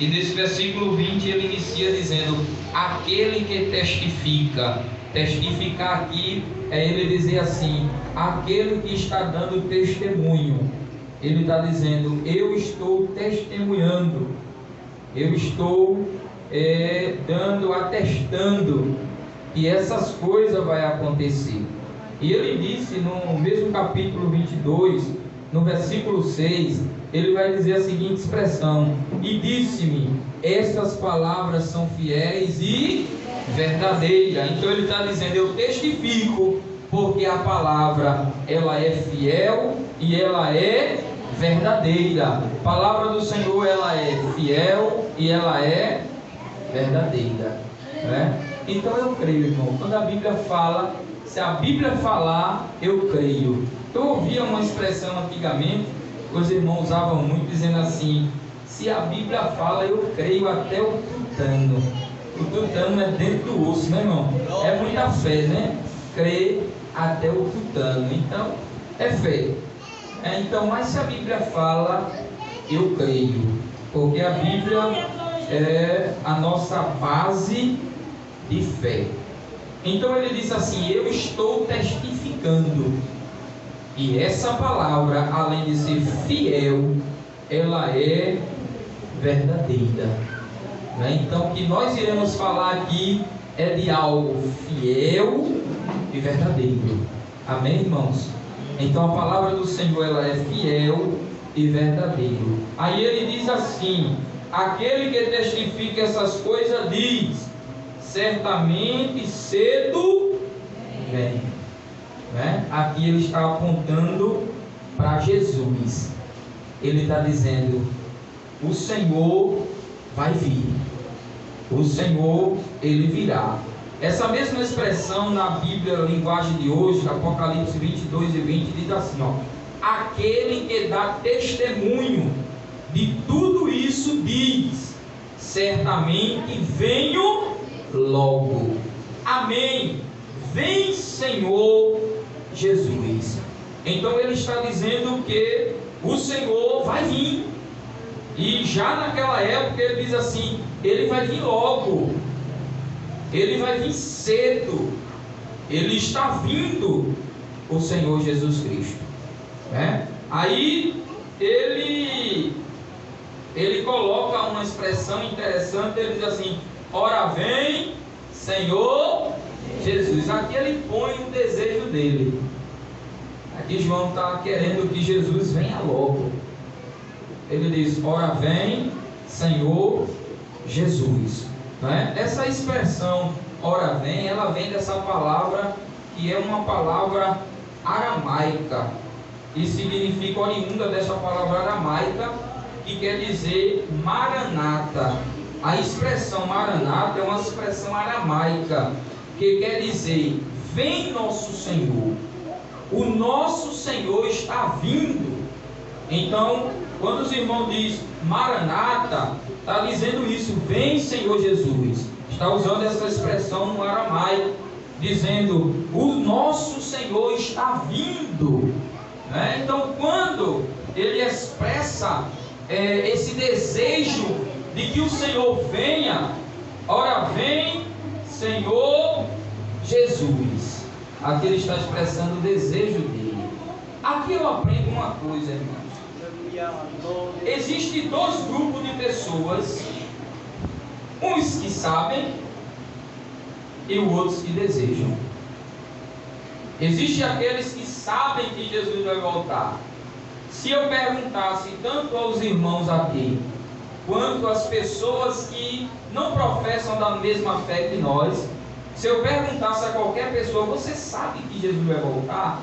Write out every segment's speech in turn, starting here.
E nesse versículo 20 ele inicia dizendo: aquele que testifica. Testificar aqui é ele dizer assim: aquele que está dando testemunho. Ele está dizendo: eu estou testemunhando, eu estou atestando que essas coisas vai acontecer. E ele disse no mesmo capítulo 22, no versículo 6, ele vai dizer a seguinte expressão: e disse-me, estas palavras são fiéis e verdadeiras. Então ele está dizendo: eu testifico, porque a palavra ela é fiel e ela é verdadeira. A palavra do Senhor ela é fiel e ela é verdadeira, né? Então eu creio, irmão, quando a Bíblia fala, se a Bíblia falar, eu creio. Eu ouvia uma expressão antigamente, que os irmãos usavam muito, dizendo assim: se a Bíblia fala, eu creio até o tutano. O tutano é dentro do osso, né, irmão? É muita fé, né? Crer até o tutano. Então, é fé. Então, mas se a Bíblia fala, eu creio. Porque a Bíblia é a nossa base de fé. Então ele diz assim: eu estou testificando. E essa palavra, além de ser fiel, ela é verdadeira, né? Então o que nós iremos falar aqui é de algo fiel e verdadeiro. Amém, irmãos? Então a palavra do Senhor ela é fiel e verdadeiro. Aí ele diz assim: aquele que testifica essas coisas diz: certamente cedo vem, né? Aqui ele está apontando para Jesus. Ele está dizendo: o Senhor vai vir, o Senhor ele virá. Essa mesma expressão na Bíblia, linguagem de hoje, Apocalipse 22 e 20, diz assim, ó: aquele que dá testemunho de tudo isso diz: certamente venho logo. Amém. Vem, Senhor Jesus. Então ele está dizendo que o Senhor vai vir. E já naquela época ele diz assim: ele vai vir logo, ele vai vir cedo, ele está vindo, o Senhor Jesus Cristo, né? Aí ele coloca uma expressão interessante. Ele diz assim: ora vem, Senhor Jesus. Aqui ele põe o desejo dele. Aqui João está querendo que Jesus venha logo. Ele diz: ora vem, Senhor Jesus, né? Essa expressão ora vem, ela vem dessa palavra que é uma palavra aramaica, e significa, oriunda dessa palavra aramaica, que quer dizer Maranata. A expressão Maranata é uma expressão aramaica que quer dizer: vem nosso Senhor, o nosso Senhor está vindo. Então, quando os irmãos dizem Maranata, está dizendo isso: vem Senhor Jesus. Está usando essa expressão no aramaico, dizendo: o nosso Senhor está vindo, né? Então, quando ele expressa esse desejo de que o Senhor venha, ora vem Senhor Jesus, aqui ele está expressando o desejo dele. Aqui eu aprendo uma coisa, irmãos. Existem dois grupos de pessoas: uns que sabem e os outros que desejam. Existem aqueles que sabem que Jesus vai voltar. Se eu perguntasse tanto aos irmãos aqui, quanto às pessoas que não professam da mesma fé que nós, se eu perguntasse a qualquer pessoa: você sabe que Jesus vai voltar?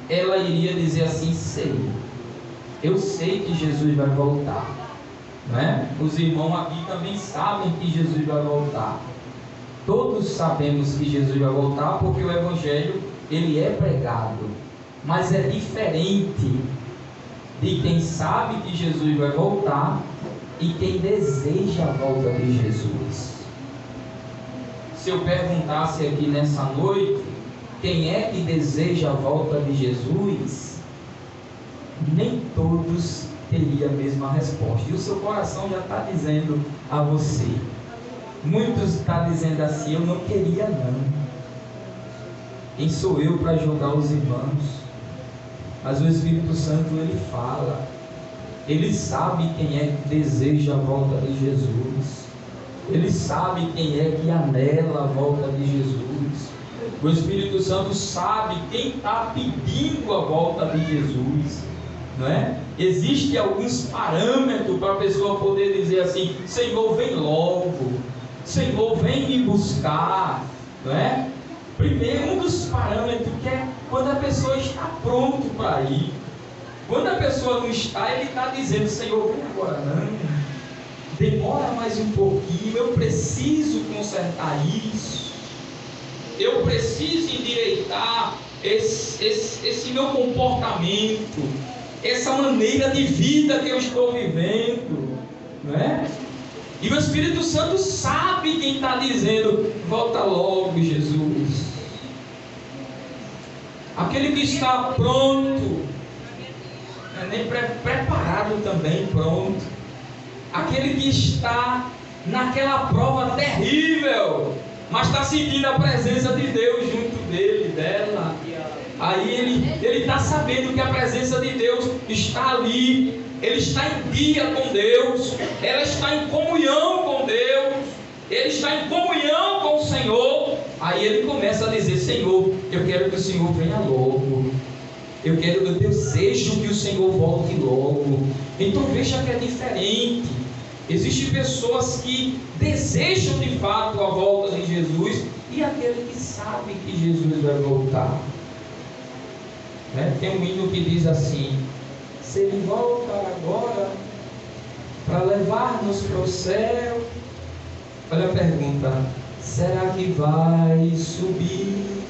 Ela iria dizer assim: sei, eu sei que Jesus vai voltar, né? Os irmãos aqui também sabem que Jesus vai voltar. Todos sabemos que Jesus vai voltar, porque o Evangelho ele é pregado. Mas é diferente de quem sabe que Jesus vai voltar e quem deseja a volta de Jesus. Se eu perguntasse aqui nessa noite, quem é que deseja a volta de Jesus? Nem todos teriam a mesma resposta. E o seu coração já está dizendo a você. Muitos estão dizendo assim: eu não queria não. Quem sou eu para julgar os irmãos? Mas o Espírito Santo, ele fala. Ele sabe quem é que deseja a volta de Jesus. Ele sabe quem é que anela a volta de Jesus. O Espírito Santo sabe quem está pedindo a volta de Jesus, não é? Existem alguns parâmetros para a pessoa poder dizer assim: Senhor, vem logo, Senhor, vem me buscar, não é? Primeiro, um dos parâmetros que é quando a pessoa está pronto para ir. Quando a pessoa não está, ele está dizendo: Senhor, vem agora não, demora mais um pouquinho, eu preciso consertar isso, eu preciso endireitar esse meu comportamento, essa maneira de vida que eu estou vivendo, não é? E o Espírito Santo sabe quem está dizendo: volta logo, Jesus. Aquele que está pronto, nem preparado também, pronto. Aquele que está naquela prova terrível, mas está sentindo a presença de Deus junto dele, dela. Aí ele está sabendo que a presença de Deus está ali. Ele está em dia com Deus. Ela está em comunhão com Deus. Ele está em comunhão com o Senhor. Aí ele começa a dizer: Senhor, eu quero que o Senhor venha logo. Eu desejo que o Senhor volte logo. Então veja que é diferente. Existem pessoas que desejam de fato a volta de Jesus, e aquele que sabe que Jesus vai voltar. Tem um hino que diz assim: se ele voltar agora para levar-nos para o céu. Olha a pergunta: será que vai subir?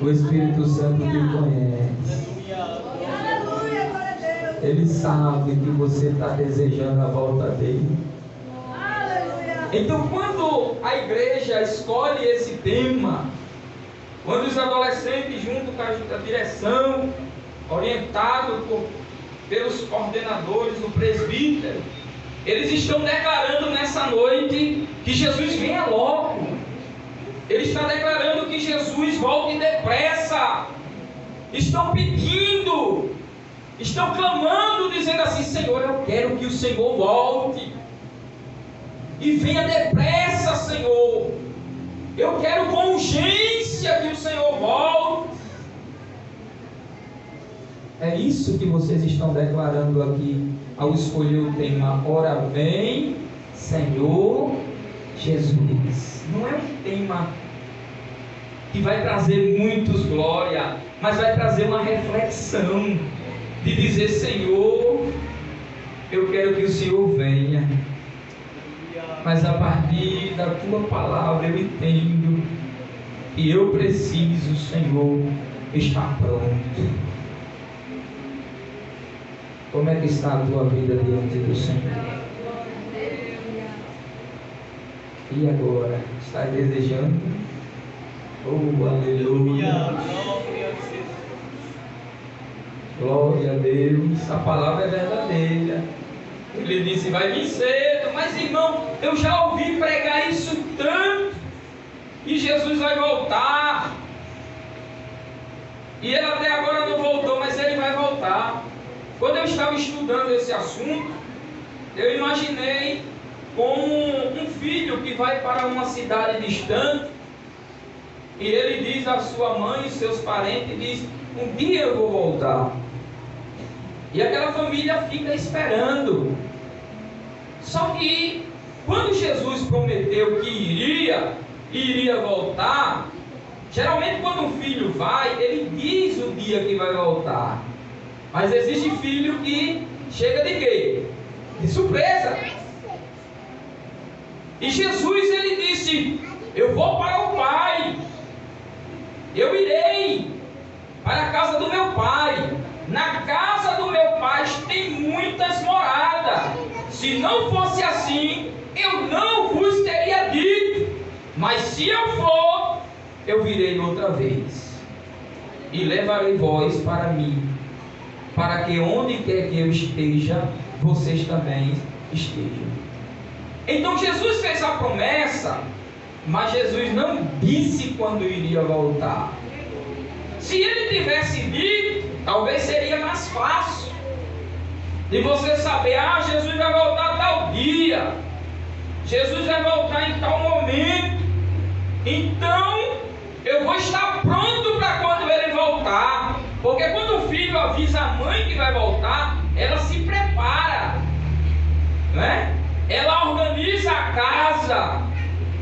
O Espírito Santo te conhece. Ele sabe que você está desejando a volta dele. Então, quando a igreja escolhe esse tema, quando os adolescentes, junto com a direção, orientado pelos coordenadores, o presbítero, eles estão declarando nessa noite que Jesus venha logo. Ele está declarando que Jesus volte depressa. Estão pedindo, estão clamando, dizendo assim: Senhor, eu quero que o Senhor volte. E venha depressa, Senhor. Eu quero com urgência que o Senhor volte. É isso que vocês estão declarando aqui ao escolher o tema: ora vem, Senhor Jesus. Não é um tema que vai trazer muitos glória, mas vai trazer uma reflexão de dizer: Senhor, eu quero que o Senhor venha, mas a partir da tua palavra eu entendo que eu preciso, Senhor, estar pronto. Como é que está a tua vida diante do Senhor? E agora? Está desejando? Oh, aleluia! Glória a Deus! A palavra é verdadeira. Ele disse: vai vir cedo. Mas, irmão, eu já ouvi pregar isso tanto. E Jesus vai voltar. E ele até agora não voltou, mas ele vai voltar. Quando eu estava estudando esse assunto, eu imaginei como um filho que vai para uma cidade distante, e ele diz à sua mãe e seus parentes, diz: um dia eu vou voltar. E aquela família fica esperando. Só que quando Jesus prometeu que iria voltar, geralmente quando um filho vai, ele diz o dia que vai voltar. Mas existe filho que chega de quê? De surpresa. E Jesus, ele disse: eu vou para o Pai, eu irei para a casa do meu Pai. Na casa do meu Pai tem muitas moradas. Se não fosse assim, eu não vos teria dito. Mas se eu for, eu virei outra vez e levarei vós para mim, para que onde quer que eu esteja, vocês também estejam. Então Jesus fez a promessa, mas Jesus não disse quando iria voltar. Se ele tivesse dito, talvez seria mais fácil de você saber: Jesus vai voltar tal dia, Jesus vai voltar em tal momento, então eu vou estar pronto para quando ele voltar. Porque quando o filho avisa a mãe que vai voltar, ela se prepara, né? Ela organiza a casa,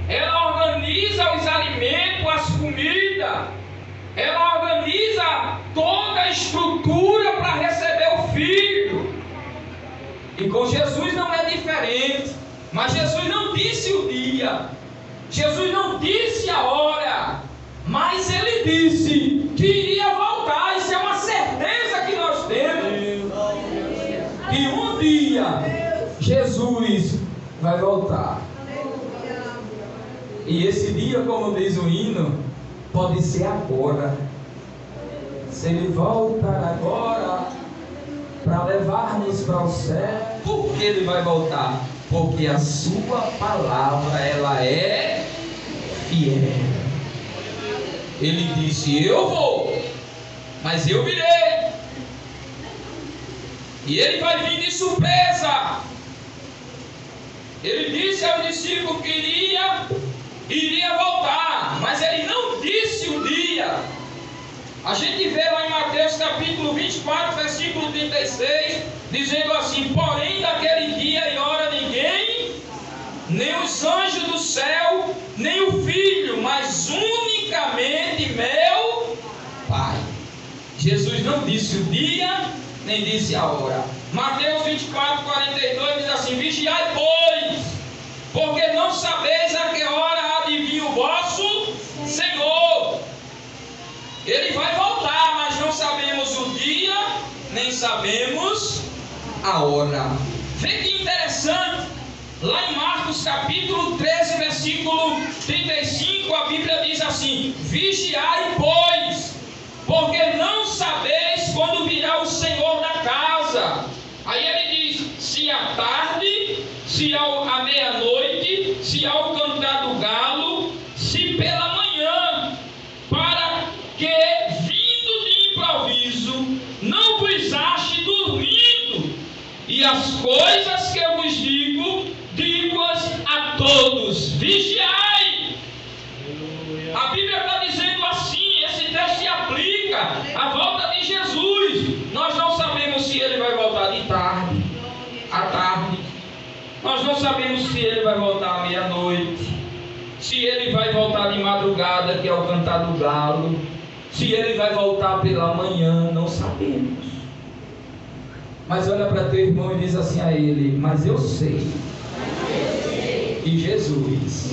ela organiza os alimentos, as comidas, ela organiza toda a estrutura para receber o filho. E com Jesus não é diferente. Mas Jesus não disse o dia, Jesus não disse a hora, mas ele disse que iria voltar. Isso é uma certeza que nós temos, que um dia Jesus vai voltar. E esse dia, como diz o hino, pode ser agora. Se ele voltar agora para levar-nos para o céu, por que ele vai voltar? Porque a sua palavra, ela é fiel. Ele disse: eu vou, mas eu virei. E ele vai vir de surpresa. Ele disse aos discípulos que iria voltar, mas ele não disse o dia. A gente vê lá em Mateus capítulo 24, versículo 36, dizendo assim: porém daquele dia e hora ninguém, nem os anjos do céu, nem o Filho, mas unicamente meu Pai. Jesus não disse o dia, nem disse a hora. Mateus 24, 42 diz assim: vigiai, pois, porque não sabeis a que hora há de vir o vosso Senhor. Ele vai voltar, mas não sabemos o dia, nem sabemos a hora. Vê que interessante. Lá em Marcos capítulo 13, versículo 35, a Bíblia diz assim: vigiai, pois, porque não sabeis quando virá o Senhor da casa. Aí ele diz: se à tarde, se à meia-noite, se ao cantar do galo, se pela manhã, para que, vindo de improviso, não vos ache dormindo. E as coisas que eu vos digo-as a todos: vigiai. A Bíblia está dizendo assim, esse texto se aplica à volta de Jesus. Nós não sabemos se ele vai voltar de tarde, à tarde. Nós não sabemos se ele vai voltar à meia-noite, se ele vai voltar de madrugada, que é o cantar do galo, se ele vai voltar pela manhã, não sabemos. Mas olha para teu irmão e diz assim a ele: mas eu sei que Jesus,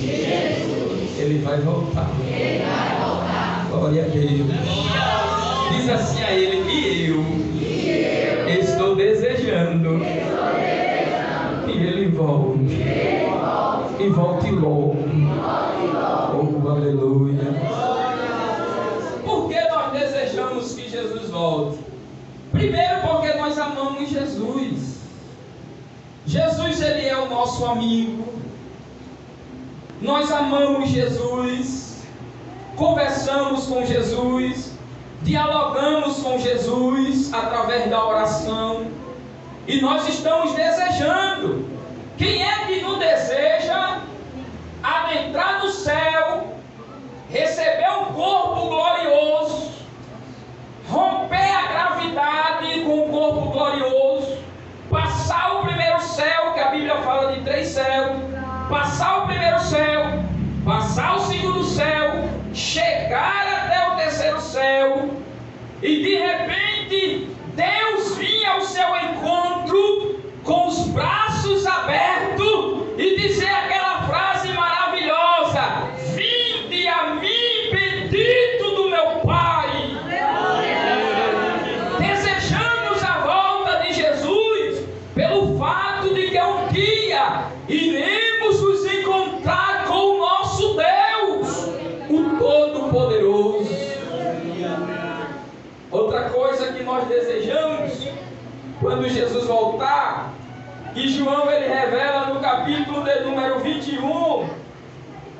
ele vai voltar. Glória a Deus. Diz assim a ele: e eu estou desejando que ele volte, e volte logo. Oh, aleluia. Por que nós desejamos que Jesus volte? Primeiro, porque nós amamos Jesus. Jesus, ele é o nosso amigo. Nós amamos Jesus, conversamos com Jesus, dialogamos com Jesus através da oração, e nós estamos desejando. Quem é que não deseja adentrar no céu, receber um corpo glorioso, romper a gravidade com um corpo glorioso, passar o primeiro céu, que a Bíblia fala de 3 céus, passar o primeiro céu, passar o segundo céu, chegar até o 3º céu, e de repente Deus vinha ao seu encontro com os braços abertos e dizer aquela frase maravilhosa: vinde a mim, bendito do meu Pai. Desejamos a volta de Jesus pelo fato de que um dia iremos nos encontrar com o nosso Deus, o Todo-Poderoso. Outra coisa que nós desejamos E João ele revela no capítulo de número 21,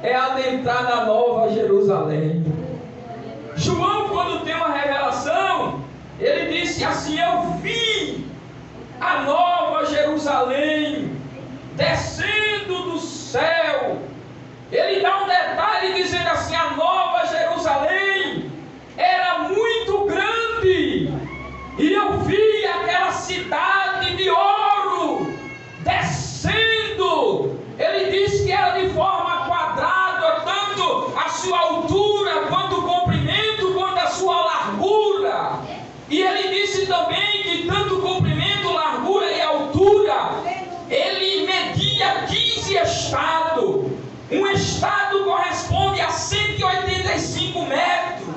é adentrar na Nova Jerusalém. João, quando tem uma revelação, ele disse assim: eu vi a Nova Jerusalém descendo do céu. Ele dá um detalhe dizendo assim: a Nova Jerusalém era muito grande, e eu vi aquela cidade de ouro descendo. Ele diz que era de forma quadrada, tanto a sua altura, quanto o comprimento, quanto a sua largura. E ele disse também que tanto o comprimento, largura e altura, ele media 15 estados. Um estado corresponde a 185 metros.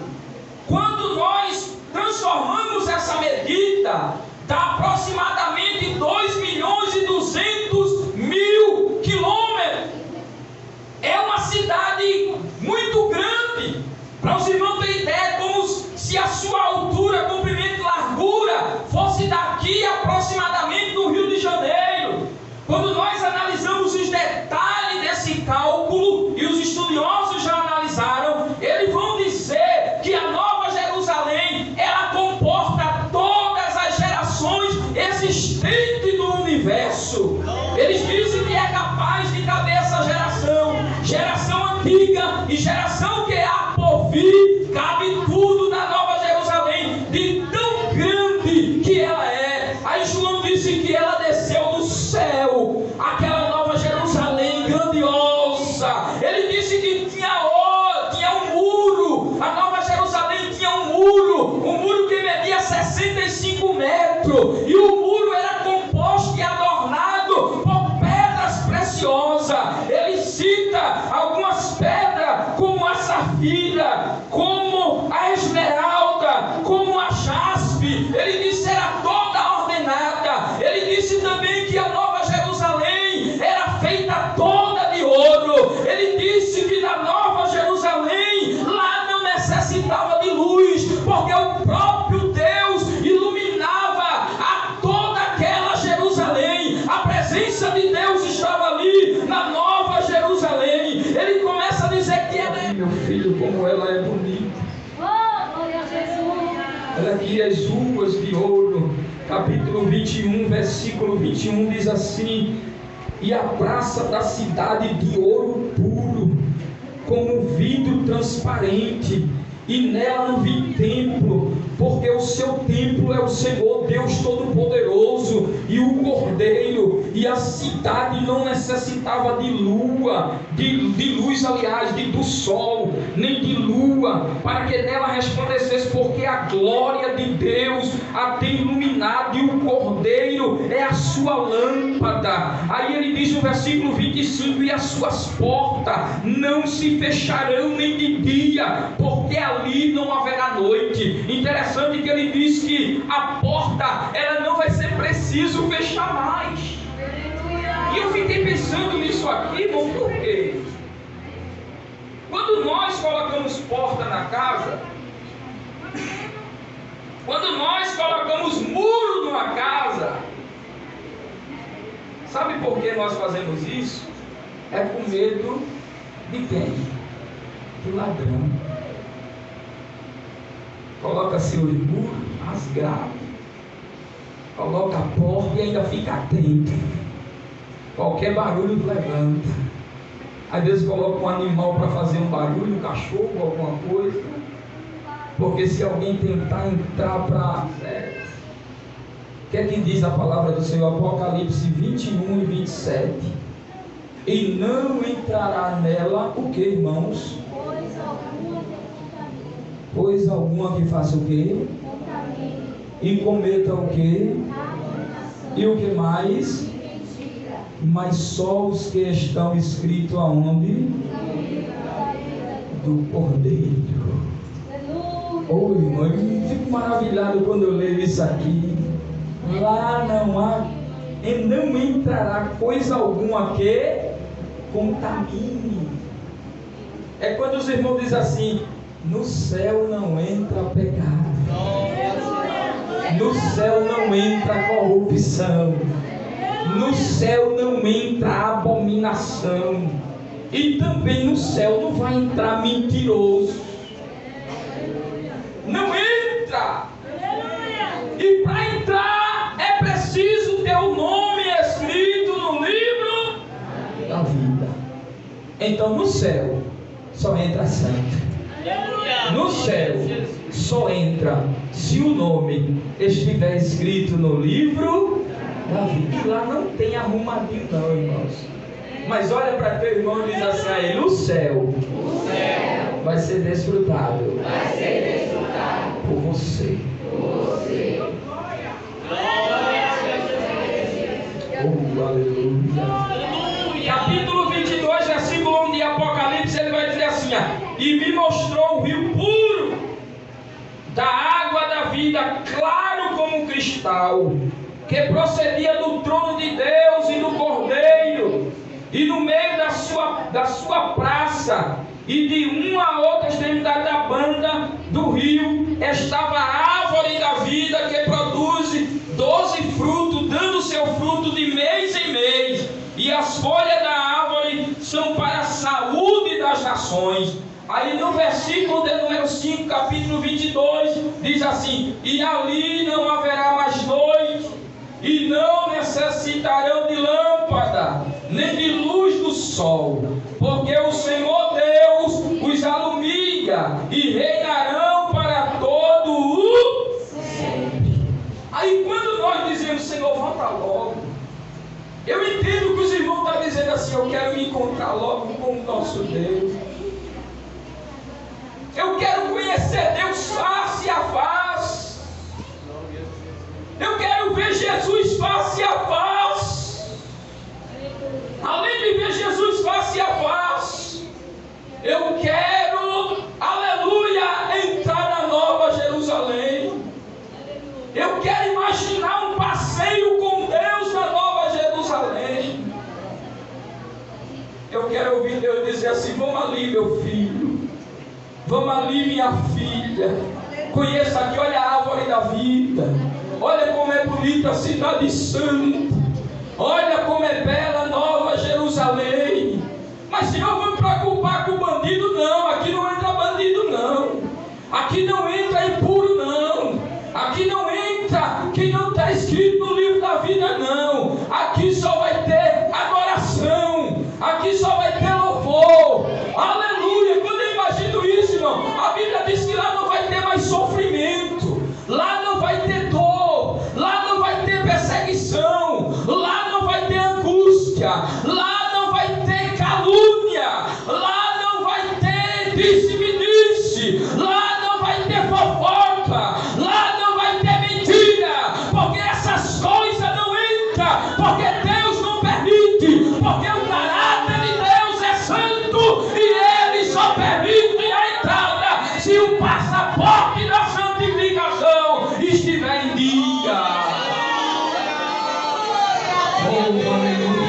Quando nós transformamos essa medida, dá aproximadamente 2.200.000 quilômetros. É uma cidade muito grande. Para os irmãos terem ideia, é como se a sua altura, comprimento e largura fosse daqui aproximadamente do Rio de Janeiro. Quando nós analisamos os detalhes desse cálculo, e os estudiosos já analisaram, eles vão dizer que a Nova Jerusalém, ela comporta todas as gerações existentes no universo. Eles dizem que é capaz de caber essa geração antiga e geração que há por vir, cabe tudo na Nova Jerusalém, de tão grande que ela é. Aí João disse que ela desceu do céu, aquela Nova Jerusalém grandiosa. Ele disse que tinha um muro. A Nova Jerusalém tinha um muro que media 65 metros, e o muro era composto e adornado por pedras preciosas. Ele cita algumas pedras, como a safira, como a esmeralda, como a jaspe. Ele disse era toda ordenada. Ele disse também que a Nova Jerusalém era feita toda de ouro. Ele disse que na Nova Jerusalém lá não necessitava de luz, porque o próprio Deus iluminava a toda aquela Jerusalém. A presença de Deus estava ali na Nova Jerusalém. Ele começa a dizer que ela é, meu filho, como ela é bonita. Ela guia as ruas de ouro. Capítulo 21, versículo 21 diz assim: e a praça da cidade de ouro puro, como vidro transparente, e nela não vi templo, porque o seu templo é o Senhor Deus Todo-Poderoso e o Cordeiro. E a cidade não necessitava de lua, de luz, aliás, do sol, nem de lua, para que nela resplandecesse, porque a glória de Deus a tem iluminado, e o Cordeiro é a sua lâmpada. Aí ele diz no versículo 25: e as suas portas não se fecharão nem de dia, porque ali não haverá noite. Interessante que ele diz que a porta, ela não vai ser preciso fechar mais. E eu fiquei pensando nisso aqui, irmão, por quê? Quando nós colocamos porta na casa, quando nós colocamos muro numa casa, sabe por que nós fazemos isso? É com medo de quem? Do ladrão. Coloca-se o muro, rasgado, coloca a porta e ainda fica atento. Qualquer barulho levanta. Às vezes coloca um animal para fazer um barulho, um cachorro, alguma coisa, porque se alguém tentar entrar para... O que é que diz a palavra do Senhor? Apocalipse 21 e 27. E não entrará nela o que, irmãos? Coisa alguma que faça o quê? E cometa o quê? E o que mais? Mas só os que estão escritos aonde? Do Cordeiro. Oh, irmão, eu fico maravilhado quando eu leio isso aqui. Lá não há, e não entrará coisa alguma que contamine. É quando os irmãos dizem assim: no céu não entra pecado, no céu não entra corrupção, No céu não entra abominação. E também no céu não vai entrar mentiroso. Não entra. E para entrar é preciso ter o nome escrito no livro da vida. Então no céu só entra santo. No céu só entra se o nome estiver escrito no livro da vida. E lá não tem arrumadinho não, irmãos. Mas olha para teu irmão e diz assim a ele: o céu vai ser desfrutado por você. Oh, aleluia. Capítulo 22, versículo 1 de Apocalipse, ele vai dizer assim: e me mostrou o rio puro da água da vida, claro como um cristal, que procedia do trono de Deus e do Cordeiro, e no meio da sua praça e de uma a outra extremidade da banda do rio estava a árvore da vida, que produz 12 frutos, dando seu fruto de mês em mês, e as folhas da árvore são para a saúde das nações. Aí no versículo de número 5, capítulo 22, diz assim: e ali não haverá mais noite, e não necessitarão de lâmpada, nem de luz do sol, porque o Senhor Deus os alumia, e reinarão para todo o sempre. Aí quando nós dizemos: Senhor, volta logo, eu entendo que os irmãos estão dizendo assim: eu quero me encontrar logo com o nosso Deus. Eu quero conhecer Deus face a face. Eu quero ver Jesus face a face. Além de ver Jesus face a face, eu quero, aleluia, entrar na Nova Jerusalém. Eu quero imaginar um passeio com Deus na Nova Jerusalém. Eu quero ouvir Deus dizer assim: vamos ali, meu filho. Vamos ali, minha filha. Conheça aqui, olha a árvore da vida. Olha como é bonita a cidade santa. Olha como é bela a Nova Jerusalém. Mas Senhor, vou me preocupar com o bandido? Não, aqui não entra bandido não. Aqui não entra impuro não. Aqui não entra quem não está escrito no livro da vida não. Aqui só vai ter adoração. Aqui só vai ter louvor. Aleluia. Quando eu imagino isso, irmão, a Bíblia diz que lá não vai ter mais sofrimento. Lá não vai ter dor. Lá não vai ter perseguição. Lá não vai ter angústia. Lá não vai ter calúnia. Lá não vai ter disse-me-disse. Lá não vai ter fofoca. Lá não vai ter mentira. Porque essas coisas não entram. Porque Deus não permite. Porque o caráter de Deus é santo. E Ele só permite a entrada se o passaporte da santificação estiver em dia. Oh, aleluia.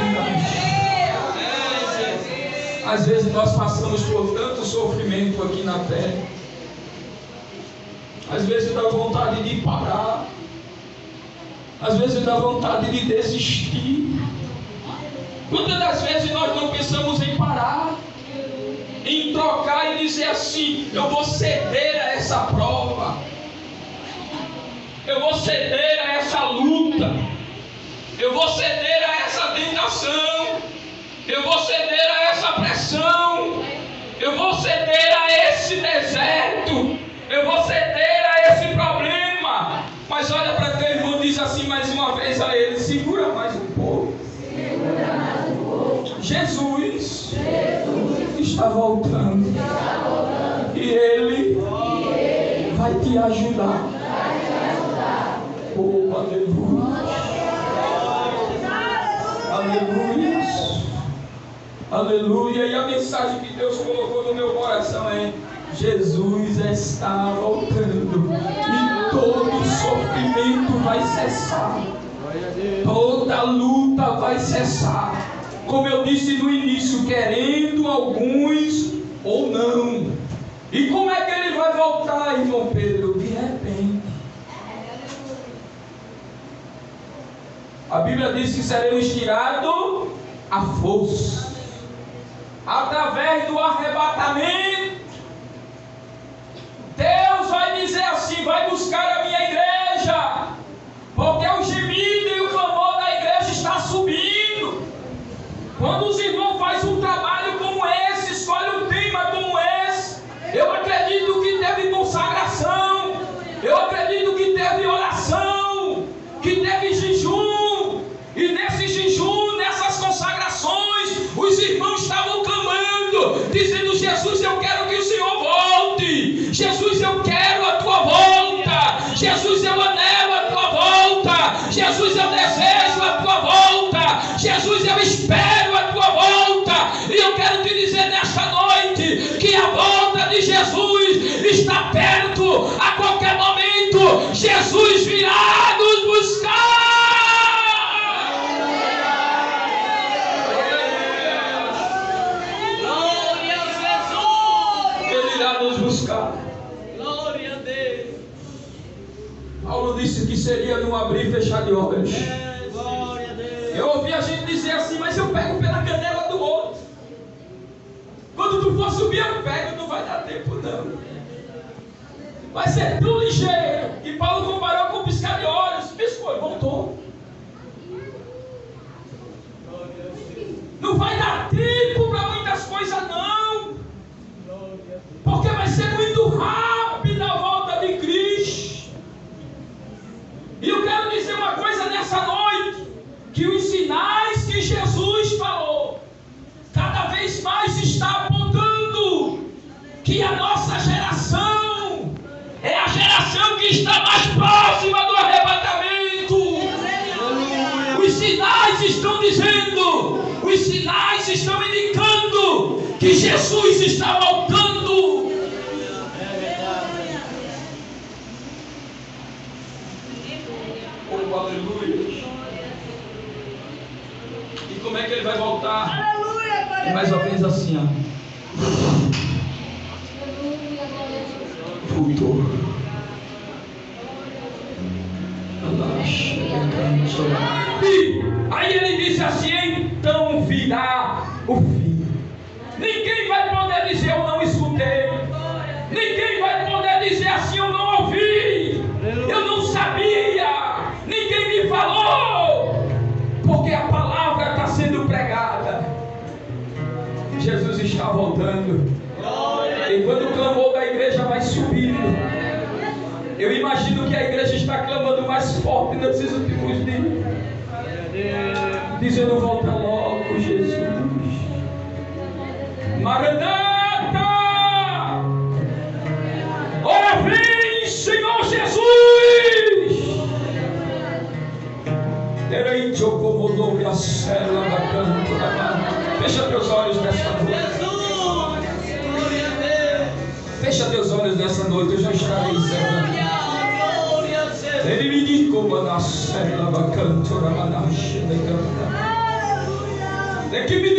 Às vezes nós passamos por tanto sofrimento aqui na terra. Às vezes dá vontade de parar. Às vezes dá vontade de desistir. Quantas das vezes nós não pensamos em parar, em trocar e dizer assim: eu vou ceder a essa prova, eu vou ceder a essa luta, eu vou ceder a essa tentação, eu vou ceder a essa pressão, eu vou ceder a esse deserto, eu vou ceder a esse problema. Mas olha para teu irmão e diz assim mais uma vez a ele: segura mais um pouco. Jesus está voltando. E Ele vai te ajudar. Oh, aleluia. Aleluia. Aleluia. E a mensagem que Deus colocou no meu coração é: Jesus está voltando. E todo sofrimento vai cessar. Toda luta vai cessar. Como eu disse no início, querendo alguns ou não. E como é que Ele vai voltar, irmão Pedro? De repente. A Bíblia diz que seremos tirados à força, através do arrebatamento. Deus vai dizer assim: vai buscar a minha igreja, porque o gemido e o clamor da igreja está subindo. Quando os irmãos fazem um trabalho como esse, escolhe um tema como esse, eu acredito que teve consagração, eu acredito que teve oração, que teve jejum, e nesse jejum, nessas consagrações, os irmãos estavam clamando, dizendo: Jesus, eu quero que o Senhor volte. Jesus, eu quero a tua volta. Jesus, eu anelo a tua volta. Jesus, eu desejo a tua volta. Jesus, eu espero a tua volta. E eu quero te dizer nesta noite que a volta de Jesus está perto. A qualquer momento Jesus virá nos buscar. Buscar. Glória a Deus. Paulo disse que seria num abrir e fechar de olhos. Glória a Deus. Eu ouvi a gente dizer assim: mas eu pego pela canela do outro. Quando tu for subir, eu pego. Não vai dar tempo, não. Vai ser tão ligeiro. E Paulo comparou com piscar de olhos. Piscou, voltou. Não vai dar tempo para muitas coisas, não. Porque vai ser muito rápida a volta de Cristo. E eu quero dizer uma coisa nessa noite: que os sinais que Jesus falou, cada vez mais está apontando que a nossa geração é a geração que está mais próxima do arrebatamento. Os sinais estão dizendo, os sinais estão indicando que Jesus está voltando. Oh, aleluia. E como é que ele vai voltar? É mais ou menos assim, ó. Voltou. E aí ele disse assim: então virá o fim. Ninguém vai poder dizer eu não escutei. Ninguém vai poder dizer assim: eu não ouvi, eu não sabia, ninguém me falou. Porque a palavra está sendo pregada. Jesus está voltando. E quando o clamor da igreja vai subindo, eu imagino que a igreja está clamando mais forte nesses últimos dias, dizendo: volta logo, Jesus. Maranata! Ora vem, Senhor Jesus! Fecha teus olhos nessa noite. Fecha teus olhos nessa noite. Eu já estarei encerrando. Ele me diz como na célula cantora, é que me